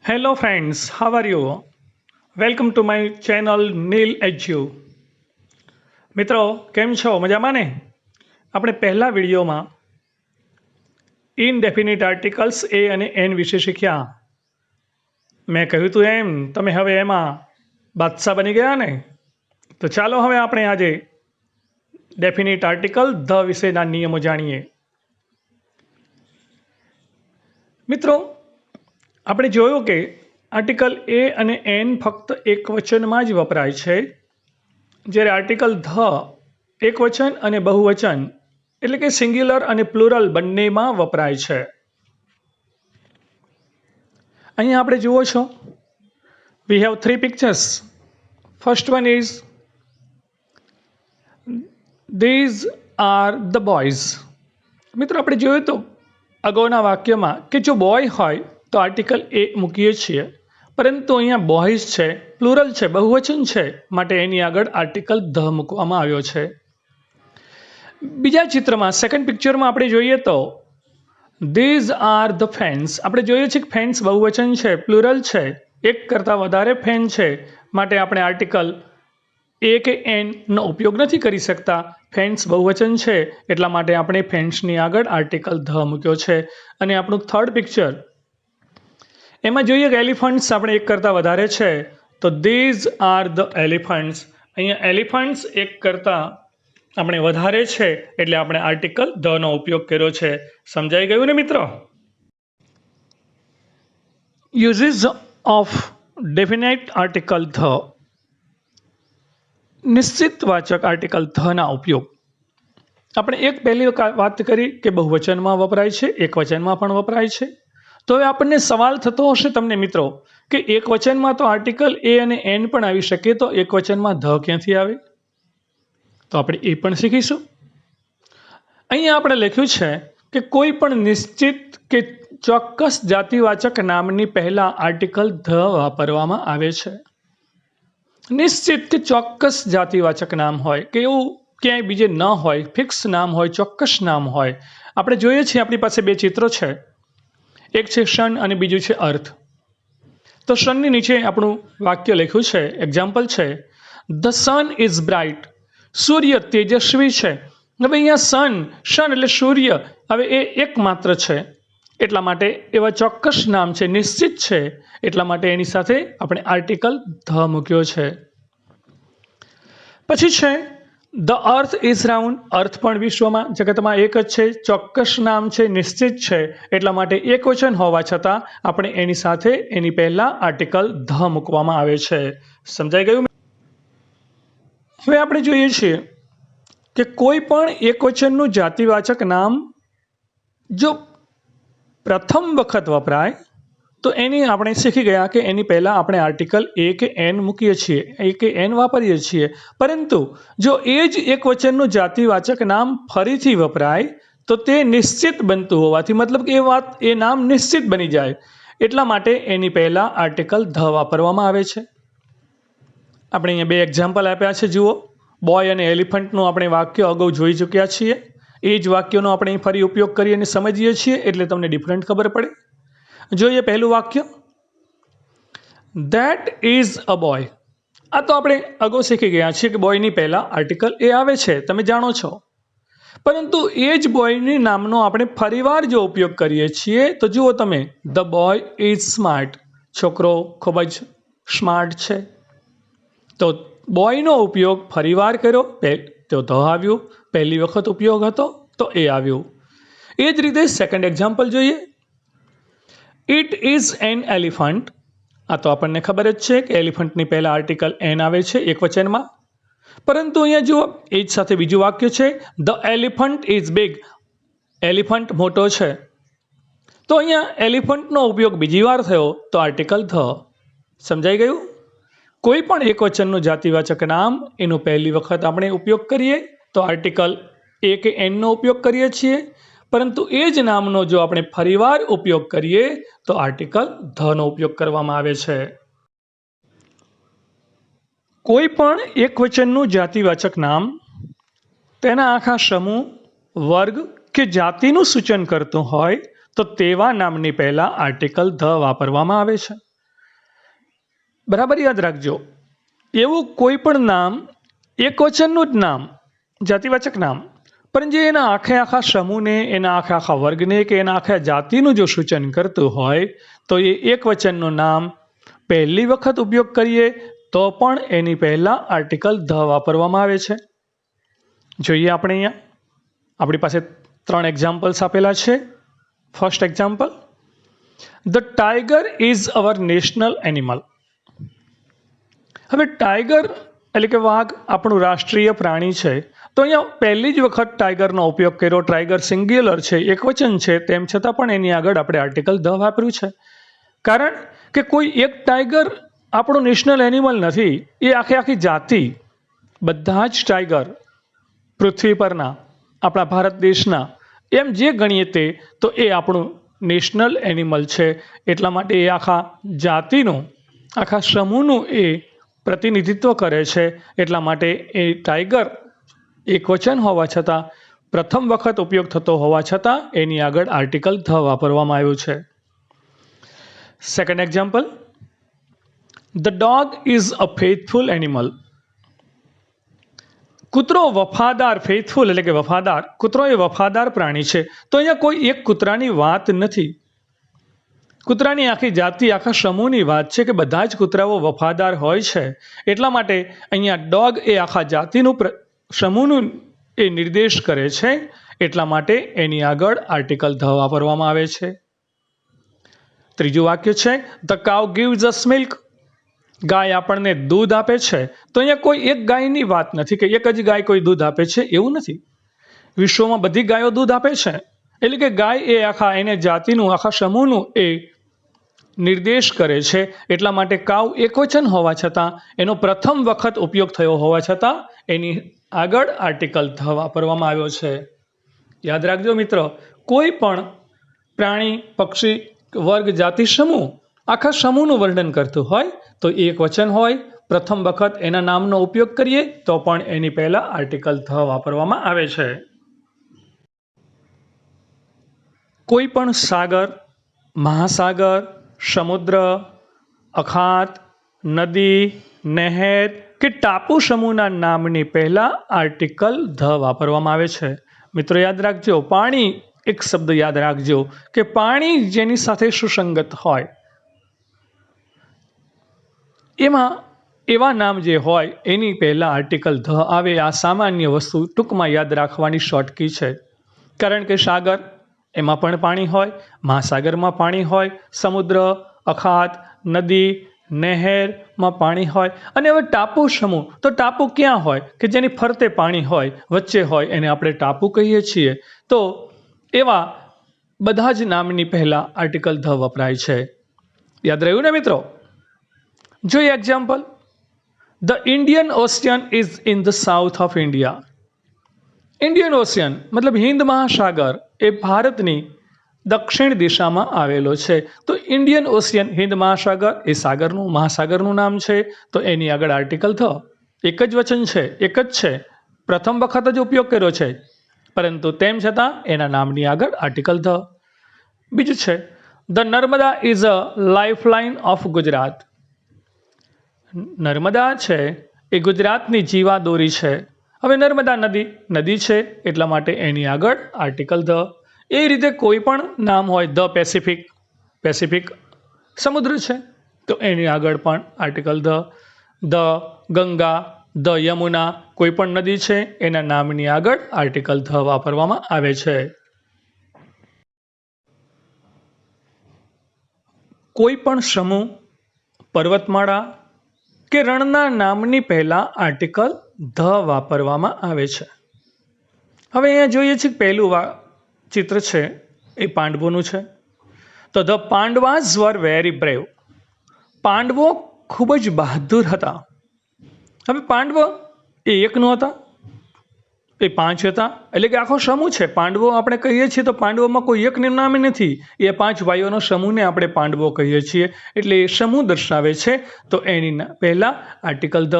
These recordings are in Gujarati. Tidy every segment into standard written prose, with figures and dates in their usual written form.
Hello friends, how are you? Welcome to my channel Neil Edu. મિત્રો કેમ છો મજામાં ને? આપણે પહેલા વિડીયોમાં ઇનડેફિનિટ આર્ટિકલ્સ એ અને એન વિશે શીખ્યા. મેં કહ્યું હતું એમ તમે હવે એમાં બાદશાહ બની ગયા ને? તો ચાલો હવે આપણે આજે ડેફિનિટ આર્ટિકલ ધ વિશેના નિયમો જાણીએ. મિત્રો આપણે જોયું કે આર્ટિકલ એ અને એન ફક્ત એક વચનમાં જ વપરાય છે, જ્યારે આર્ટિકલ ધ એક વચન અને બહુવચન એટલે કે સિંગ્યુલર અને પ્લુરલ બંનેમાં વપરાય છે. અહીંયા આપણે જુઓ છો, we have 3 pictures. First one is these are the boys. મિત્રો આપણે જોયું તો અગાઉના વાક્યમાં કે જો બોય હોય તો આર્ટિકલ એ મૂકીએ છીએ, પરંતુ અહીંયા બોયઝ છે, પ્લુરલ છે, બહુવચન છે, માટે એની આગળ આર્ટિકલ ધ મૂકવામાં આવ્યો છે. બીજા ચિત્રમાં સેકન્ડ પિક્ચરમાં આપણે જોઈએ તો ધીઝ આર ધ ફેન્સ. આપણે જોઈએ છીએ કે ફેન્સ બહુવચન છે, પ્લુરલ છે, એક કરતાં વધારે ફેન છે, માટે આપણે આર્ટિકલ એ કે એનનો ઉપયોગ નથી કરી શકતા. ફેન્સ બહુવચન છે એટલા માટે આપણે ફેન્સની આગળ આર્ટિકલ ધ મૂક્યો છે. અને આપણું થર્ડ પિક્ચર, એમાં જોઈએ કે એલિફન્ટ્સ આપણે એક કરતાં વધારે છે, તો ધીઝ આર ધ એલિફન્ટ્સ. અહીંયા એલિફન્ટ્સ એક કરતાં આપણે વધારે છે એટલે આપણે આર્ટિકલ ધનો ઉપયોગ કર્યો છે. સમજાઈ ગયું ને મિત્રો? Uses of definite article the. નિશ્ચિત વાચક આર્ટિકલ ધના ઉપયોગ. આપણે એક પહેલી વાત કરી કે બહુવચનમાં વપરાય છે, એક વચનમાં પણ વપરાય છે. તો હવે આપણને સવાલ થતો હશે તમને મિત્રો કે એક વચનમાં તો આર્ટિકલ એ અને એન પણ આવી શકે, તો એક વચનમાં ધ ક્યાંથી આવે? તો આપણે એ પણ શીખીશું. અહીંયા આપણે લખ્યું છે કે કોઈ પણ નિશ્ચિત કે ચોક્કસ જાતિવાચક નામની પહેલા આર્ટિકલ ધ વાપરવામાં આવે છે. નિશ્ચિત કે ચોક્કસ જાતિવાચક નામ હોય કે એવું ક્યાંય બીજે ન હોય, ફિક્સ નામ હોય, ચોક્કસ નામ હોય. આપણે જોઈએ છીએ આપણી પાસે બે ચિત્રો છે, એક છે સન અને બીજું છે અર્થ. તો સનની નીચે આપણું વાક્ય લખ્યું છે, એક્ઝામ્પલ છે ધ સન ઇઝ બ્રાઇટ. સૂર્ય તેજસ્વી છે. હવે અહીંયા સન એટલે સૂર્ય, હવે એ એકમાત્ર છે એટલા માટે એવા ચોક્કસ નામ છે, નિશ્ચિત છે, એટલા માટે એની સાથે આપણે આર્ટિકલ ધ મૂક્યો છે. પછી છે ધ અર્થ ઇઝ રાઉન્ડ. અર્થ પણ વિશ્વમાં જગતમાં એક જ છે, ચોક્કસ નામ છે, નિશ્ચિત છે, એટલા માટે એક વચન હોવા છતાં આપણે એની સાથે એની પહેલા આર્ટિકલ ધ મૂકવામાં આવે છે. સમજાઈ ગયું? હવે આપણે જોઈએ છીએ કે કોઈ પણ એક વચનનું જાતિવાચક નામ જો પ્રથમ વખત વપરાય તો એની આપણે શીખી ગયા કે એની પહેલાં આપણે આર્ટિકલ એ કે એન મૂકીએ છીએ, એ કે એન વાપરીએ છીએ. પરંતુ જો એ જ એક વચનનું જાતિવાચક નામ ફરીથી વપરાય તો તે નિશ્ચિત બનતું હોવાથી, મતલબ કે એ નામ નિશ્ચિત બની જાય, એટલા માટે એની પહેલાં આર્ટિકલ ધ વાપરવામાં આવે છે. આપણે અહીંયા બે એક્ઝામ્પલ આપ્યા છે, જુઓ. બોય અને એલિફન્ટનું આપણે વાક્ય અગાઉ જોઈ ચૂક્યા છીએ. એ જ વાક્યનો આપણે ફરી ઉપયોગ કરીએ અને સમજીએ છીએ એટલે તમને ડિફરન્ટ ખબર પડે. જોઈએ પહેલું વાક્ય, ધેટ ઇઝ અ બોય. આ તો આપણે અગાઉ શીખી ગયા છીએ કે બોયની પહેલાં આર્ટિકલ એ આવે છે, તમે જાણો છો. પરંતુ એ જ બોયની નામનો આપણે ફરીવાર જો ઉપયોગ કરીએ છીએ તો જુઓ તમે, ધ બોય ઇઝ સ્માર્ટ. છોકરો ખૂબ જ સ્માર્ટ છે. તો બોયનો ઉપયોગ ફરીવાર કર્યો તો ધ આવ્યું, પહેલી વખત ઉપયોગ હતો તો એ આવ્યું. એ જ રીતે સેકન્ડ એક્ઝામ્પલ જોઈએ, ઇટ ઇઝ એન એલિફન્ટ. આ તો આપણને ખબર જ છે કે એલિફન્ટની પહેલાં આર્ટિકલ એન આવે છે એક વચનમાં. પરંતુ અહીંયા જુઓ, એ જ સાથે બીજું વાક્ય છે, the elephant is big. Elephant મોટો છે. તો અહીંયા એલિફન્ટનો ઉપયોગ બીજી વાર થયો તો આર્ટિકલ ધ. સમજાઈ ગયું? કોઈ પણ એક વચનનું જાતિવાચક નામ એનો પહેલી વખત આપણે ઉપયોગ કરીએ તો આર્ટિકલ એ કે એનનો ઉપયોગ કરીએ છીએ, પરંતુ એ જ નામનો જો આપણે ફરીવાર ઉપયોગ કરીએ તો આર્ટિકલ ધનો ઉપયોગ કરવામાં આવે છે. કોઈ પણ એક વચનનું જાતિવાચક નામ તેના આખા સમૂહ, વર્ગ કે જાતિનું સૂચન કરતું હોય તો તેવા નામની પહેલાં આર્ટિકલ ધ વાપરવામાં આવે છે. बराबर याद रखजो, एवं कोईपण नाम एकवचनનું જ नाम जातिवाचक नाम परंतु एना आखे आखा समूह ने एना आखे आखा वर्ग ने के एना आखे जातिનું जो सूचन करतुं होय तो ये एकवचनનું नाम पहली वखत उपयोग करिए तो पण एनी पहला आर्टिकल ध वापरवामां आवे छे। जोईए आपणे अहींया आपणी पासे 3 एक्जाम्पल्स आपेला छे। First example, the tiger is our national animal. हवे टाइगर एटले के वाघ આપણું રાષ્ટ્રીય प्राणी છે तो અહીંયા પહેલી જ વખત ટાઈગરનો ઉપયોગ કર્યો। टाइगर सिंग्युलर છે, એકવચન છે, તેમ છતાં પણ એની આગળ આપણે આર્ટિકલ ધ વાપર્યું છે। કારણ કે કોઈ એક ટાઈગર આપણું નેશનલ એનિમલ નથી, એ આખી આખી જાતિ, બધા જ ટાઈગર પૃથ્વી પરના આપણા ભારત દેશના એમ જે ગણીએ તે તો એ આપણું નેશનલ એનિમલ છે। એટલા માટે એ આખા જાતિનું આખા સમૂહનું એ प्रतिनिधित्व करे छे। एटला माटे ए टाइगर एकवचन होवा छतां प्रथम वखत उपयोग थतो होवा छतां एनी आगळ आर्टिकल ध वापरवामां आव्युं छे। Second example, the dog is a faithful animal. कूतरो वफादार, फेथफुल एटले के वफादार, कूतरो ए वफादार प्राणी छे। तो अहींया कोई एक कूतरानी वात नथी, कूतरानी आखी जाति आखा समूहनी वात छे के बधा ज कूतराओ वफादार होय छे। एटला माटे अहींया डॉग ए आखा जातिनुं समूहनुं ए निर्देश करे छे। एटला माटे एनी आगळ आर्टिकल ध वापरवामां आवे छे। त्रीजुं वाक्य छे, the cow gives us milk. गाय आपणने दूध आपे छे। तो अहींया कोई एक गायनी वात नथी के एक ज गाय कोई दूध आपे छे, एवुं नथी। विश्वमां बधी गायो दूध आपे छे। एटले के गाय ए आखा एने जातिनुं आखा समूहनुं ए निर्देश करे छे। एटला माटे काउ एकवचन होवा छतां एनो प्रथम वखत उपयोग थयो होवा छतां एनी आगळ आर्टिकल ध वापरवामां आव्यो छे। याद राखजो मित्र, कोई पण प्राणी, पक्षी, वर्ग, जाति, समूह आखा समूहनुं वर्णन करतुं होय तो एकवचन होय, प्रथम वखत एना नामनो उपयोग करीए तो पण एनी पहेला आर्टिकल ध वापरवामां आवे छे। कोई पण सागर, महासागर, समुद्र, अखात, नदी, नहेर के टापू समूहना नामनी पहला आर्टिकल ध वापरवामां आवे छे। मित्रों याद राखजो, पाणी एक शब्द याद राखजो के पाणी जेनी साथे सुसंगत होय एमां एवा नाम जे होय एनी पहला आर्टिकल ध आवे। आ सामान्य वस्तु टूंकमां याद राखवानी शॉर्टकी छे। कारण के सागर एमां पण पाणी होय, महासागरमां पाणी होय, समुद्र, अखात, नदी, नहेर में पाणी होय। अने हवे टापू समूह, तो टापू क्यां होय के जेनी फरते पाणी होय, वच्चे होय, एने आपणे टापू कहीए छीए। तो एवा बधा ज नामनी पहला आर्टिकल ध वपराय छे। याद रह्युं ने मित्रों? जोईए example, the Indian ocean is in the south of India. Indian ocean मतलब हिंद महासागर ए भारतनी दक्षिण दिशामां आवेलो छे। तो इंडियन ओशियन, हिंद महासागर ए सागरनुं, महासागरनुं नाम छे। तो एनी आगळ आर्टिकल ध, एक ज वचन छे, एक ज छे, प्रथम वखत ज उपयोग कर्यो छे, परंतु तेम छतां एना नामनी आगळ आर्टिकल ध। बीजुं छे, the Narmada is a lifeline of Gujarat. Narmada छे ए गुजरातनी जीवादोरी छे। हवे नर्मदा नदी, नदी छे एटला माटे एनी आगळ आर्टिकल ध। ए रीते कोई पण नाम होय, द पेसिफिक, पेसिफिक समुद्र छे तो एनी आगळ पण आर्टिकल ध। द गंगा, द यमुना, कोई पण नदी छे एना नामनी आगळ आर्टिकल ध वापरवामां आवे छे। कोई पण समूह, पर्वतमाळा के रणना नामनी पहला आर्टिकल ध वापरवामां आवे छे। हवे अहींया जोईए छे पहेलुं चित्र छे ए पांडवोनुं छे। तो the Pandavas were very brave. पांडवो खूब ज बहादुर हता। हवे पांडवो ए एक नहोता, ए 5 हता, एटले के आखो समूह छे। पांडवो आपणे कहीए छीए तो पांडवोमां कोई एक नाम नथी, ए 5 भाईओनो समूहने आपणे पांडवो कहीए छीए। एटले ए समूह दर्शावे छे तो एनी पहेला आर्टिकल ध।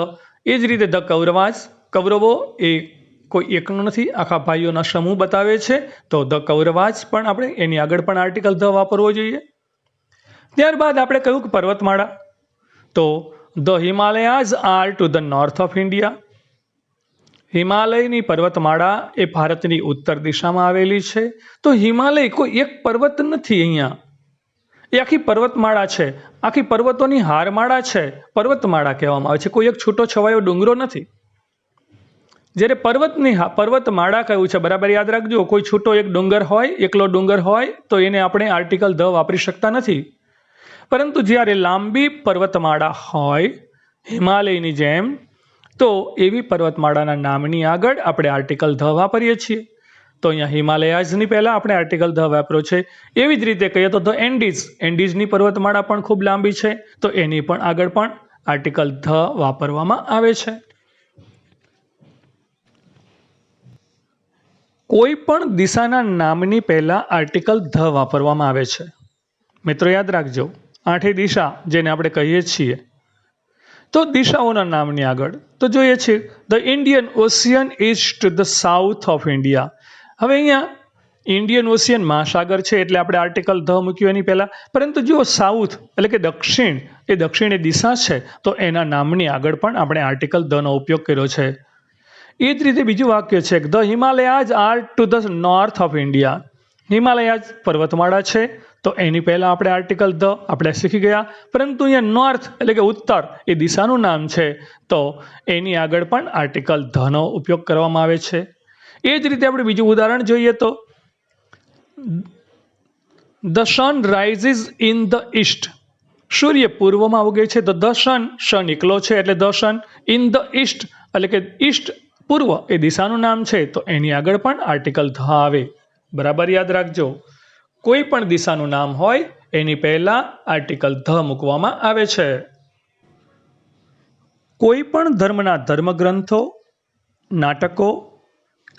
ए ज रीते द कौरवास, कौरवो ए कोई एकनो नथी, आखा भाईओना समूह बतावे छे तो द कौरवास पण आपणे एनी आगळ पण आर्टिकल ध वापरवो जोईए। त्यारबाद आपणे कह्युं के पर्वतमाळा, तो the Himalayas are to the north of India. હિમાલયની પર્વતમાળા એ ભારતની ઉત્તર દિશામાં આવેલી છે. તો હિમાલય કોઈ એક પર્વત નથી, અહીંયા એ આખી પર્વતમાળા છે, આખી પર્વતોની હારમાળા છે, પર્વતમાળા કહેવામાં આવે છે, કોઈ એક છૂટો છવાયો ડુંગરો નથી. જ્યારે પર્વતમાળા કહ્યું છે, બરાબર યાદ રાખજો, કોઈ છૂટો એક ડુંગર હોય, એકલો ડુંગર હોય તો એને આપણે આર્ટિકલ ધ વાપરી શકતા નથી. પરંતુ જ્યારે લાંબી પર્વતમાળા હોય હિમાલયની જેમ, તો એવી પર્વતમાળાના નામની આગળ આપણે આર્ટિકલ ધ વાપરીએ છીએ. તો અહીંયા હિમાલયાઝની પહેલાં આપણે આર્ટિકલ ધ વાપર્યો છે. એવી જ રીતે કહીએ તો ધ એન્ડીઝની પર્વતમાળા પણ ખૂબ લાંબી છે, તો એની પણ આગળ પણ આર્ટિકલ ધ વાપરવામાં આવે છે. કોઈ પણ દિશાના નામની પહેલાં આર્ટિકલ ધ વાપરવામાં આવે છે. મિત્રો યાદ રાખજો, 8 દિશા જેને આપણે કહીએ છીએ, તો દિશાઓના નામની આગળ તો જોઈએ છીએ the Indian ocean is to the south of India. હવે અહીંયા ઇન્ડિયન ઓશિયન મહાસાગર છે એટલે આપણે આર્ટિકલ ધ મૂક્યું એની પહેલાં. પરંતુ જો સાઉથ એટલે કે દક્ષિણ એ દિશા છે, તો એના નામની આગળ પણ આપણે આર્ટિકલ ધનો ઉપયોગ કર્યો છે. એ જ રીતે બીજું વાક્ય છે, the Himalayas are to the north of India. Himalayas પર્વતમાળા છે, તો એની પહેલાં આપણે આર્ટિકલ ધ આપણે શીખી ગયા. પરંતુ અહીંયા નોર્થ એટલે કે ઉત્તર એ દિશાનું નામ છે, તો એની આગળ પણ આર્ટિકલ ધનો ઉપયોગ કરવામાં આવે છે. એ જ રીતે આપણે બીજું ઉદાહરણ જોઈએ તો the sun rises in the east. સૂર્ય પૂર્વમાં ઉગે છે, તો ધ સન એકલો છે એટલે the sun, in the east એટલે કે ઈસ્ટ પૂર્વ એ દિશાનું નામ છે, તો એની આગળ પણ આર્ટિકલ ધ આવે. બરાબર યાદ રાખજો, કોઈ પણ દિશાનું નામ હોય એની પહેલાં આર્ટિકલ ધ મૂકવામાં આવે છે. કોઈ પણ ધર્મના ધર્મગ્રંથો, નાટકો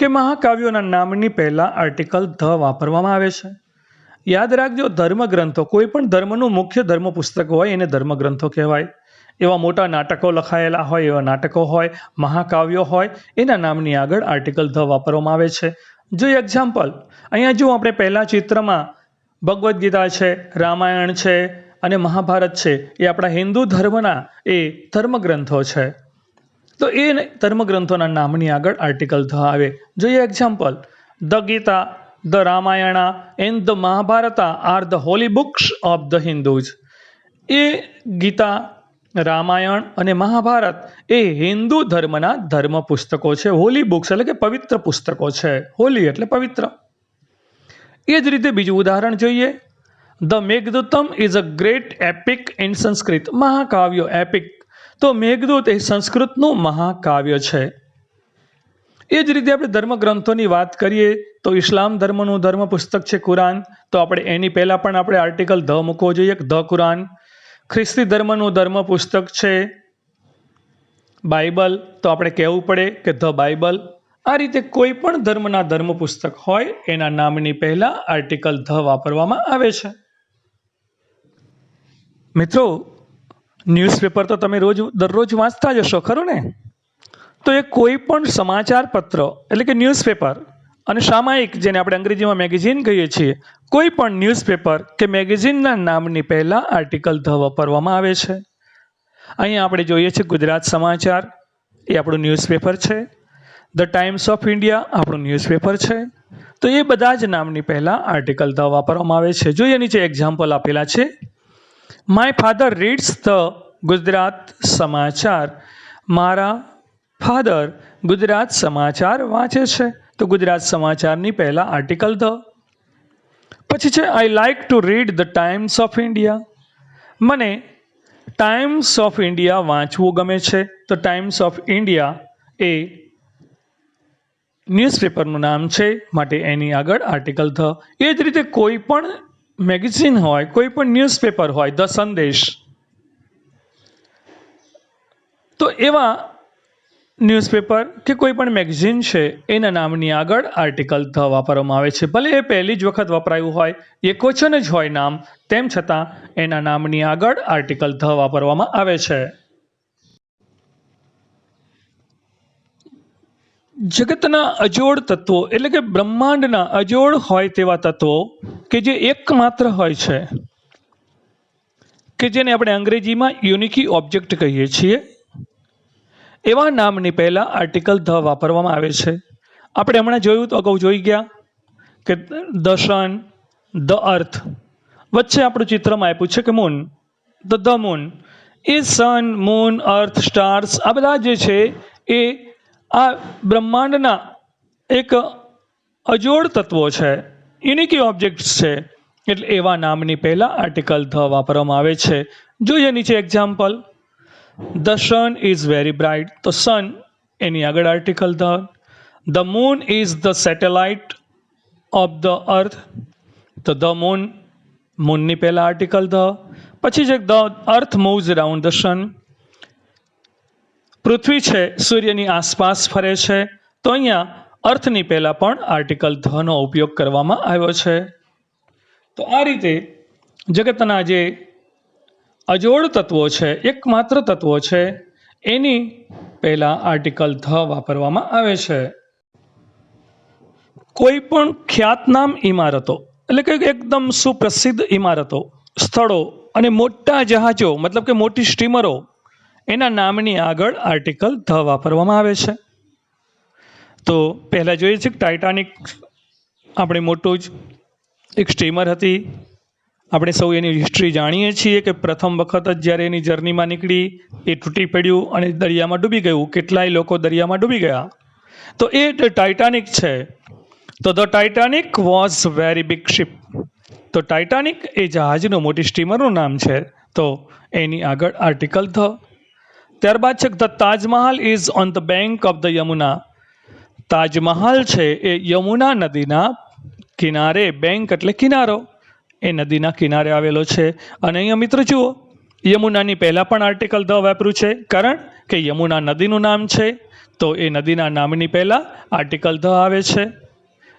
કે મહાકાવ્યોના નામની પહેલાં આર્ટિકલ ધ વાપરવામાં આવે છે. યાદ રાખજો, ધર્મગ્રંથો, કોઈ પણ ધર્મનું મુખ્ય ધર્મ પુસ્તક હોય એને ધર્મગ્રંથો કહેવાય. એવા મોટા નાટકો લખાયેલા હોય, એવા નાટકો હોય, મહાકાવ્યો હોય, એના નામની આગળ આર્ટિકલ ધ વાપરવામાં આવે છે. જો એક્ઝામ્પલ અહીંયા જો આપણે પહેલા ચિત્રમાં ભગવદ્ ગીતા છે, રામાયણ છે અને મહાભારત છે, એ આપણા હિન્દુ ધર્મના એ ધર્મગ્રંથો છે, તો એ ધર્મગ્રંથોના નામની આગળ આર્ટિકલ ધ આવે. જોઈએ example, the Gita, the Ramayana and the Mahabharata are the holy books of the Hindus. એ ગીતા, રામાયણ અને મહાભારત એ હિન્દુ ધર્મના ધર્મ પુસ્તકો છે. હોલી બુક્સ એટલે કે પવિત્ર પુસ્તકો છે. હોલી એટલે પવિત્ર. એ જ રીતે બીજું ઉદાહરણ જોઈએ, the Meghadutam is a great epic in Sanskrit. મહાકાવ્યો એપિક, તો મેઘદૂત એ સંસ્કૃતનું મહાકાવ્ય છે. એ જ રીતે આપણે ધર્મગ્રંથોની વાત કરીએ તો ઇસ્લામ ધર્મનું ધર્મ પુસ્તક છે કુરાન, તો આપણે એની પહેલાં પણ આપણે આર્ટિકલ ધ મૂકવો જોઈએ, ધ કુરાન. ખ્રિસ્તી ધર્મનું ધર્મ પુસ્તક છે બાઇબલ, તો આપણે કહેવું પડે કે ધ બાઇબલ. આ રીતે કોઈ પણ ધર્મના ધર્મ પુસ્તક હોય એના નામની પહેલાં આર્ટિકલ ધ વાપરવામાં આવે છે. મિત્રો, ન્યૂઝપેપર તો તમે દરરોજ વાંચતા જ હશો, ખરું ને? તો એ કોઈ પણ સમાચાર પત્ર એટલે કે ન્યૂઝપેપર અને સામાયિક, જેને આપણે અંગ્રેજીમાં મેગેઝિન કહીએ છીએ, કોઈ પણ ન્યૂઝપેપર કે મેગેઝિનના નામની પહેલાં આર્ટિકલ ધ વાપરવામાં આવે છે. અહીંયા આપણે જોઈએ છીએ ગુજરાત સમાચાર, એ આપણું ન્યૂઝપેપર છે. ધ ટાઈમ્સ ઓફ ઇન્ડિયા આપણું ન્યૂઝપેપર છે. તો એ બધા જ નામની પહેલાં આર્ટિકલ ધ વાપરવામાં આવે છે. જોઈએ નીચે એક્ઝામ્પલ આપેલા છે. My father reads the Gujarat સમાચાર. મારા ફાધર ગુજરાત સમાચાર વાંચે છે, તો ગુજરાત સમાચારની પહેલાં આર્ટિકલ ધ. પછી છે I like to read the times of India. મને ટાઈમ્સ ઓફ ઇન્ડિયા વાંચવું ગમે છે, તો ટાઈમ્સ ઓફ ઇન્ડિયા એ ન્યૂઝપેપરનું નામ છે, માટે એની આગળ આર્ટિકલ ધ. એ જ રીતે કોઈ પણ મેગેઝિન હોય, કોઈ પણ ન્યૂઝપેપર હોય, ધ સંદેશ, તો એવા ન્યૂઝપેપર કે કોઈ પણ મેગેઝિન છે એના નામની આગળ આર્ટિકલ ધ વાપરવામાં આવે છે. ભલે એ પહેલી જ વખત વપરાયું હોય, એકવચન જ હોય નામ, તેમ છતાં એના નામની આગળ આર્ટિકલ ધ વાપરવામાં આવે છે. જગતના અજોડ તત્વો એટલે કે બ્રહ્માંડના અજોડ હોય તેવા તત્વો કે જે એકમાત્ર હોય છે, કે જેને આપણે અંગ્રેજીમાં યુનિકી ઓબ્જેક્ટ કહીએ છીએ, એવા નામની પહેલાં આર્ટિકલ ધ વાપરવામાં આવે છે. આપણે હમણાં જોયું તો અગાઉ જોઈ ગયા કે ધ સન, ધ અર્થ, વચ્ચે આપણું ચિત્રમાં આપ્યું છે કે મૂન, ધ મૂન. એ સન, મૂન, અર્થ, સ્ટાર્સ આ બધા જે છે એ આ બ્રહ્માંડના એક અજોડ તત્વો છે, યુનિકી ઓબ્જેક્ટ્સ છે. એટલે એવા નામની પહેલાં આર્ટિકલ ધ વાપરવામાં આવે છે. જોઈએ નીચે example. The sun is very bright, તો સન એની આગળ article the. The moon is the satellite of the earth, તો ધ મૂન, મૂનની પહેલાં આર્ટિકલ ધ. પછી છે the earth moves around the sun, પૃથ્વી છે સૂર્યની આસપાસ ફરે છે, તો અહીંયા અર્થની પહેલાં પણ આર્ટિકલ ધનો ઉપયોગ કરવામાં આવ્યો છે. તો આ રીતે જગતના જે અજોડ તત્વો છે, એકમાત્ર તત્વો છે, એની પહેલાં આર્ટિકલ ધ વાપરવામાં આવે છે. કોઈ પણ ખ્યાતનામ ઇમારતો એટલે કે એકદમ સુપ્રસિદ્ધ ઇમારતો, સ્થળો અને મોટા જહાજો મતલબ કે મોટી સ્ટીમરો, એના નામની આગળ આર્ટિકલ ધ વાપરવામાં આવે છે. તો પહેલાં જોઈએ છે કે ટાઇટાનિક આપણે મોટું જ એક સ્ટીમર હતી. આપણે સૌ એની હિસ્ટ્રી જાણીએ છીએ કે પ્રથમ વખત જ જ્યારે એની જર્નીમાં નીકળી એ તૂટી પડ્યું અને દરિયામાં ડૂબી ગયું. કેટલાય લોકો દરિયામાં ડૂબી ગયા. તો એ ટાઇટાનિક છે. તો the Titanic was very big ship. તો ટાઇટાનિક એ જહાજનું, મોટી સ્ટીમરનું નામ છે, તો એની આગળ આર્ટિકલ ધ. ત્યારબાદ છે the Taj Mahal is on the bank of the Yamuna. Taj Mahal છે એ યમુના નદીના કિનારે, બેંક એટલે કિનારો, એ નદીના કિનારે આવેલો છે. અને અહીંયા મિત્રો જુઓ, યમુનાની પહેલાં પણ આર્ટિકલ ધ વાપર્યું છે, કારણ કે યમુના નદીનું નામ છે, તો એ નદીના નામની પહેલાં આર્ટિકલ ધ આવે છે.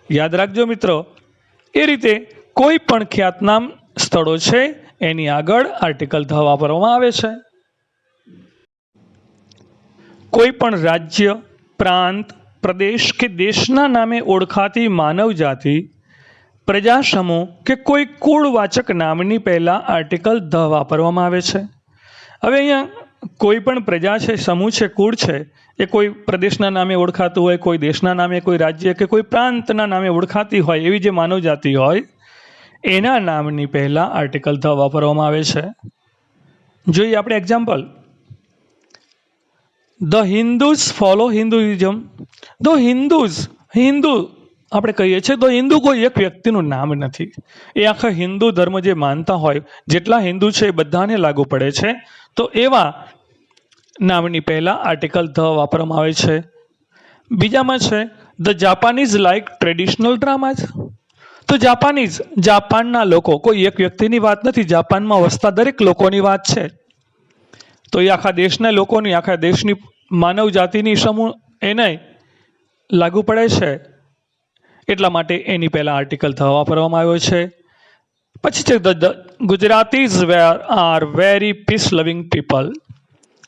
યાદ રાખજો મિત્રો, એ રીતે કોઈ પણ ખ્યાતનામ સ્થળો છે એની આગળ આર્ટિકલ ધ વાપરવામાં આવે છે. કોઈ પણ રાજ્ય, પ્રાંત, પ્રદેશ કે દેશના નામે ઓળખાતી માનવ જાતિ, પ્રજા સમૂહ કે કોઈ કુળવાચક નામની પહેલાં આર્ટિકલ ધ વાપરવામાં આવે છે. હવે અહીંયા કોઈ પણ પ્રજા છે, સમૂહ છે, કુળ છે, એ કોઈ પ્રદેશના નામે ઓળખાતું હોય, કોઈ દેશના નામે, કોઈ રાજ્ય કે કોઈ પ્રાંતના નામે ઓળખાતી હોય, એવી જે માનવ જાતિ હોય એના નામની પહેલાં આર્ટિકલ ધ વાપરવામાં આવે છે. જોઈએ આપણે example. The Hindus follow Hinduism. The Hindus, Hindu આપણે કહીએ છીએ, તો હિન્દુ કોઈ એક વ્યક્તિનું નામ નથી. એ આખા હિન્દુ ધર્મ જે માનતા હોય, જેટલા હિન્દુ છે એ બધાને લાગુ પડે છે. તો એવા નામની પહેલાં આર્ટિકલ ધ વાપરવામાં આવે છે. બીજામાં છે ધ જાપાનીઝ લાઇક ટ્રેડિશનલ ડ્રામાઝ. તો જાપાનીઝ, જાપાનના લોકો, કોઈ એક વ્યક્તિની વાત નથી, જાપાનમાં વસતા દરેક લોકોની વાત છે. તો એ આખા દેશના લોકોની, આખા દેશની માનવ જાતિની સમૂહ એને લાગુ પડે છે, એટલા માટે એની પહેલાં આર્ટિકલ ધ વાપરવામાં આવ્યો છે. પછી છે the Gujaratis are very peace loving people.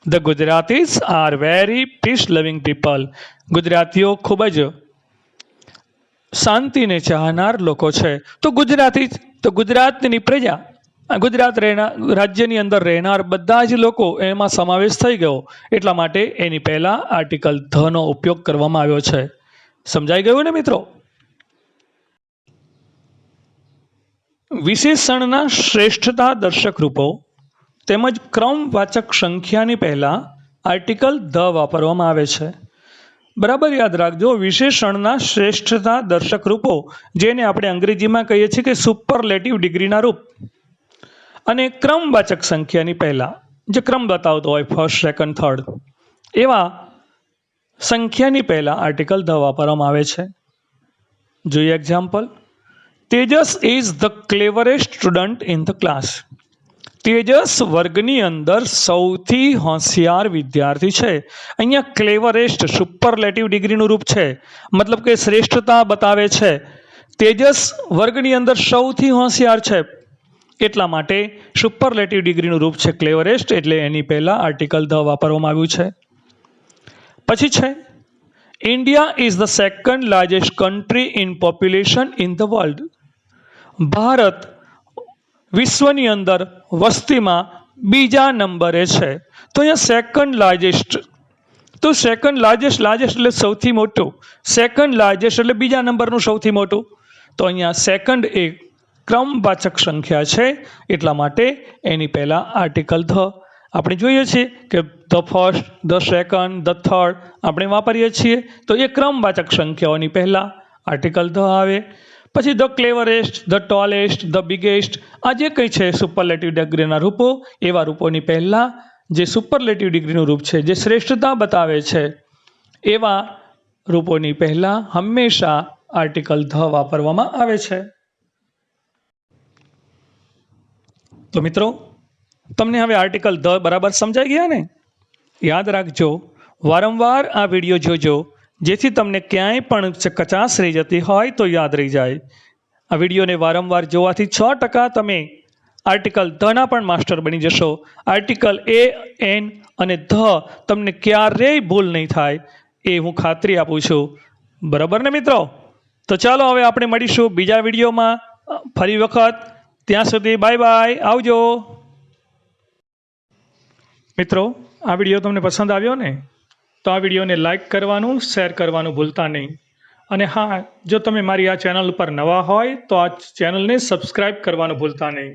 The Gujaratis are very peace loving people. ગુજરાતીઓ ખૂબ જ શાંતિને ચાહનાર લોકો છે. તો ગુજરાતી, તો ગુજરાતની પ્રજા, ગુજરાત રાજ્યની અંદર રહેનાર બધા જ લોકો એમાં સમાવેશ થઈ ગયો, એટલા માટે એની પહેલાં આર્ટિકલ ધનો ઉપયોગ કરવામાં આવ્યો છે. સમજાઈ ગયું ને મિત્રો? વિશેષણના શ્રેષ્ઠતા દર્શક રૂપો તેમજ ક્રમવાચક સંખ્યાની પહેલાં આર્ટિકલ ધ વાપરવામાં આવે છે. બરાબર યાદ રાખજો, વિશેષણના શ્રેષ્ઠતા દર્શક રૂપો, જેને આપણે અંગ્રેજીમાં કહીએ છીએ કે સુપરલેટિવ ડિગ્રીના રૂપ, અને ક્રમવાચક સંખ્યાની પહેલાં જે ક્રમ બતાવતો હોય, ફર્સ્ટ, સેકન્ડ, થર્ડ, એવા સંખ્યાની પહેલાં આર્ટિકલ ધ વાપરવામાં આવે છે. જોઈએ example. Tejas is the cleverest student in the class. Tejas વર્ગની અંદર સૌથી હોશિયાર વિદ્યાર્થી છે. અહીંયા ક્લેવરેસ્ટ સુપરલેટિવ ડિગ્રીનું રૂપ છે, મતલબ કે શ્રેષ્ઠતા બતાવે છે. તેજસ વર્ગની અંદર સૌથી હોશિયાર છે, એટલા માટે સુપરલેટિવ ડિગ્રીનું રૂપ છે ક્લેવરેસ્ટ, એટલે એની પહેલાં આર્ટિકલ ધ વાપરવામાં આવ્યું છે. પછી છે India is the second largest country in population in the world. Bharat વિશ્વની અંદર વસ્તીમાં બીજા નંબરે છે. તો અહીંયા સેકન્ડ લાર્જેસ્ટ, તો સેકન્ડ લાર્જેસ્ટ, લાર્જેસ્ટ એટલે સૌથી મોટું, સેકન્ડ લાર્જેસ્ટ એટલે બીજા નંબરનું સૌથી મોટું. તો અહીંયા સેકન્ડ એ ક્રમવાચક સંખ્યા છે, એટલા માટે એની પહેલાં આર્ટિકલ ધ. આપણે જોઈએ છીએ કે the first, the second, the third આપણે વાપરીએ છીએ, તો એ ક્રમવાચક સંખ્યાઓની પહેલાં આર્ટિકલ ધ આવે. પછી the cleverest, the tallest, the biggest, આ જે કંઈ છે સુપરલેટિવ ડિગ્રીના રૂપો, એવા રૂપોની પહેલાં જે સુપરલેટિવ ડિગ્રીનું રૂપ છે, જે શ્રેષ્ઠતા બતાવે છે, એવા રૂપોની પહેલાં હંમેશા આર્ટિકલ ધ વાપરવામાં આવે છે. તો મિત્રો, તમને હવે આર્ટિકલ ધ બરાબર સમજાઈ ગયા ને? યાદ રાખજો, વારંવાર આ વિડીયો જોજો, જેથી તમને ક્યાંય પણ કચાશ રહી જતી હોય તો યાદ રહી જાય. આ વિડીયોને વારંવાર જોવાથી 6% તમે આર્ટિકલ ધના પણ માસ્ટર બની જશો. આર્ટિકલ એ, એન અને ધ તમને ક્યારેય ભૂલ નહીં થાય, એ હું ખાતરી આપું છું. બરાબર ને મિત્રો? તો ચાલો હવે આપણે મળીશું બીજા વિડીયોમાં ફરી વખત. ત્યાં સુધી બાય બાય, આવજો. મિત્રો, આ વિડીયો તમને પસંદ આવ્યો ને? તો આ વિડીયોને લાઈક કરવાનું, શેર કરવાનું ભૂલતા નહીં. અને હા, જો તમે મારી આ ચેનલ ઉપર નવા હોય તો આ ચેનલને સબસ્ક્રાઈબ કરવાનું ભૂલતા નહીં.